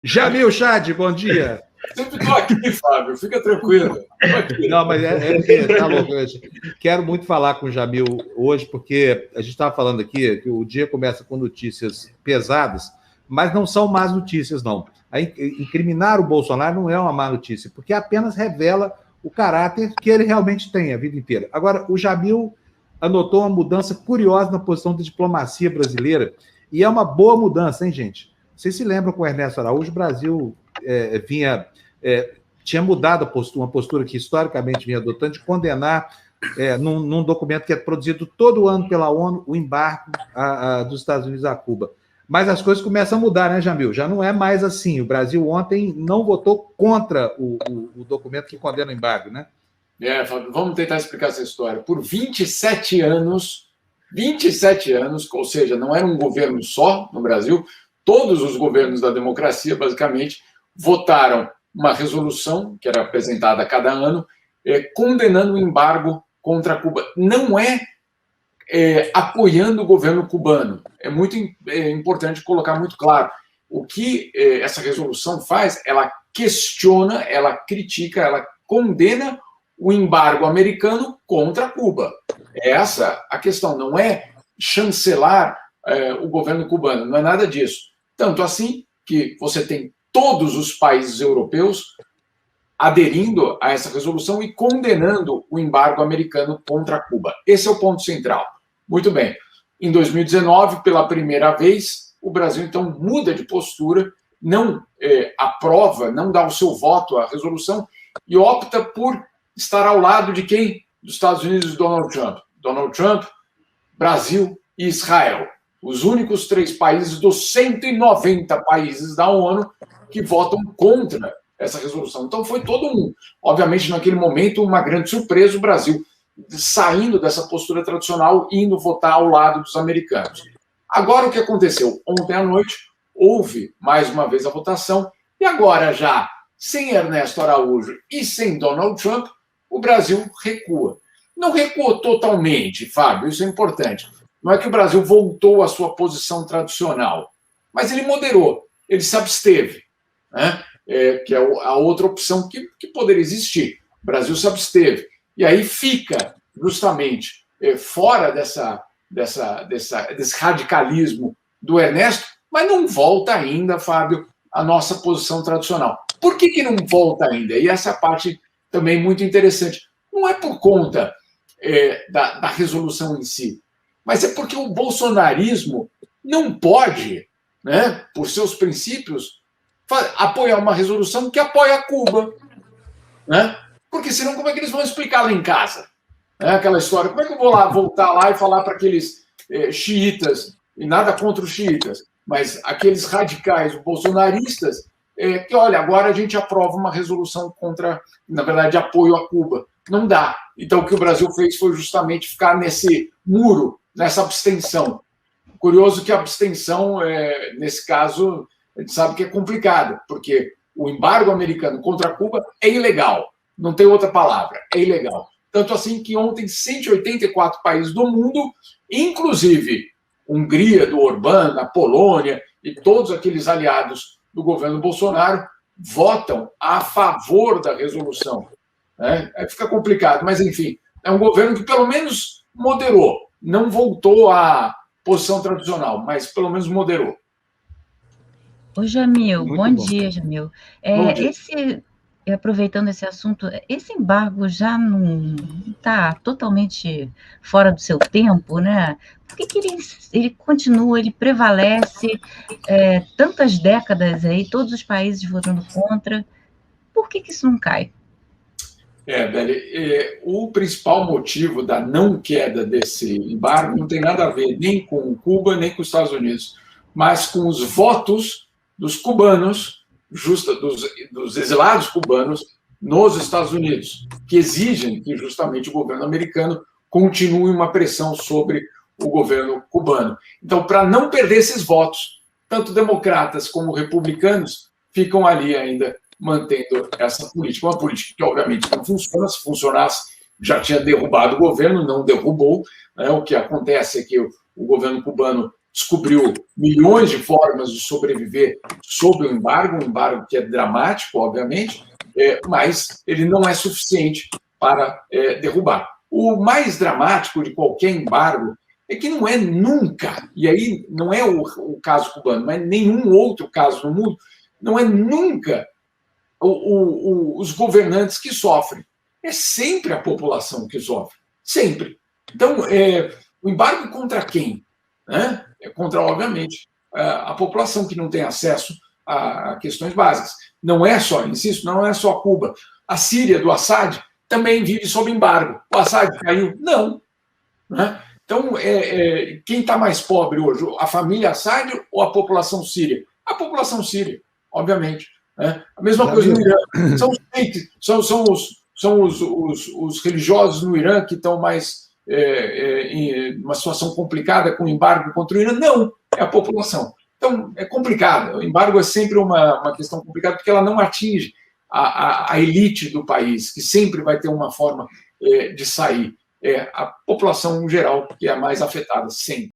Jamil Chad, bom dia. Sempre estou aqui, Fábio, fica tranquilo. Não, mas tá louco. Quero muito falar com o Jamil hoje, porque a gente estava falando aqui que o dia começa com notícias pesadas, mas não são más notícias, não. Incriminar o Bolsonaro não é uma má notícia, porque apenas revela o caráter que ele realmente tem a vida inteira. Agora, o Jamil anotou uma mudança curiosa na posição da diplomacia brasileira, e é uma boa mudança, hein, gente? Vocês se lembram com o Ernesto Araújo, o Brasil tinha mudado uma postura que historicamente vinha adotando de condenar, num documento que é produzido todo ano pela ONU, o embargo dos Estados Unidos a Cuba. Mas as coisas começam a mudar, né, Jamil? Já não é mais assim. O Brasil ontem não votou contra o documento que condena o embargo, né? Fábio, vamos tentar explicar essa história. Por 27 anos, ou seja, não era um governo só no Brasil, todos os governos da democracia, basicamente, votaram uma resolução, que era apresentada a cada ano, condenando o embargo contra Cuba. Não apoiando o governo cubano. É muito importante colocar muito claro. O que essa resolução faz, ela questiona, ela critica, ela condena o embargo americano contra Cuba. Essa a questão, não é chancelar o governo cubano, não é nada disso. Tanto assim que você tem todos os países europeus aderindo a essa resolução e condenando o embargo americano contra Cuba. Esse é o ponto central. Muito bem. Em 2019, pela primeira vez, o Brasil, então, muda de postura, não aprova, não dá o seu voto à resolução e opta por estar ao lado de quem? Dos Estados Unidos e Donald Trump. Donald Trump, Brasil e Israel. Os únicos 3 países dos 190 países da ONU que votam contra essa resolução. Então, foi todo mundo. Obviamente, naquele momento, uma grande surpresa, o Brasil saindo dessa postura tradicional e indo votar ao lado dos americanos. Agora, o que aconteceu? Ontem à noite, houve mais uma vez a votação, e agora já, sem Ernesto Araújo e sem Donald Trump, o Brasil recua. Não recuou totalmente, Fábio, isso é importante. Não é que o Brasil voltou à sua posição tradicional, mas ele moderou, ele se absteve, né? Que é a outra opção que poderia existir. O Brasil se absteve. E aí fica, justamente, fora desse radicalismo do Ernesto, mas não volta ainda, Fábio, à nossa posição tradicional. Por que não volta ainda? E essa parte também muito interessante. Não é por conta da resolução em si, mas é porque o bolsonarismo não pode, né, por seus princípios, apoiar uma resolução que apoia Cuba, né? Porque senão como é que eles vão explicar lá em casa? Aquela história, como é que eu vou voltar lá e falar para aqueles xiitas, e nada contra os xiitas, mas aqueles radicais bolsonaristas, que, olha, agora a gente aprova uma resolução contra, na verdade, apoio a Cuba. Não dá. Então, o que o Brasil fez foi justamente ficar nesse muro, nessa abstenção. Curioso que a abstenção, nesse caso, a gente sabe que é complicada, porque o embargo americano contra Cuba é ilegal. Não tem outra palavra, é ilegal. Tanto assim que ontem 184 países do mundo, inclusive Hungria, do Orbán, a Polônia e todos aqueles aliados do governo Bolsonaro, votam a favor da resolução. Aí fica complicado, mas enfim, é um governo que pelo menos moderou, não voltou à posição tradicional, mas pelo menos moderou. Ô, Jamil, bom dia, Jamil. Bom dia. Aproveitando esse assunto, esse embargo já não está totalmente fora do seu tempo, né? Por que ele continua, ele prevalece tantas décadas aí, todos os países votando contra? Por que isso não cai? Beli, o principal motivo da não queda desse embargo não tem nada a ver nem com Cuba, nem com os Estados Unidos, mas com os votos dos cubanos, dos exilados cubanos nos Estados Unidos, que exigem que justamente o governo americano continue uma pressão sobre o governo cubano. Então, para não perder esses votos, tanto democratas como republicanos ficam ali ainda mantendo essa política. Uma política que, obviamente, não funciona. Se funcionasse, já tinha derrubado o governo, não derrubou. O que acontece é que o governo cubano descobriu milhões de formas de sobreviver sob o embargo, um embargo que é dramático, obviamente, mas ele não é suficiente para derrubar. O mais dramático de qualquer embargo é que não é nunca, e aí não é o caso cubano, mas nenhum outro caso no mundo, não é nunca os governantes que sofrem. É sempre a população que sofre. Sempre. Então, o embargo contra quem? Né? É contra, obviamente, a população que não tem acesso a questões básicas. Não é só, insisto, não é só Cuba. A Síria do Assad também vive sob embargo. O Assad caiu? Não. Né? Então, quem está mais pobre hoje? A família Assad ou a população síria? A população síria, obviamente. Né? A mesma coisa no Irã. São os religiosos no Irã que estão mais em uma situação complicada com o embargo contra o Irã? Não, é a população. Então, é complicado. O embargo é sempre uma questão complicada porque ela não atinge a elite do país, que sempre vai ter uma forma de sair. A população em geral que é a mais afetada, sempre.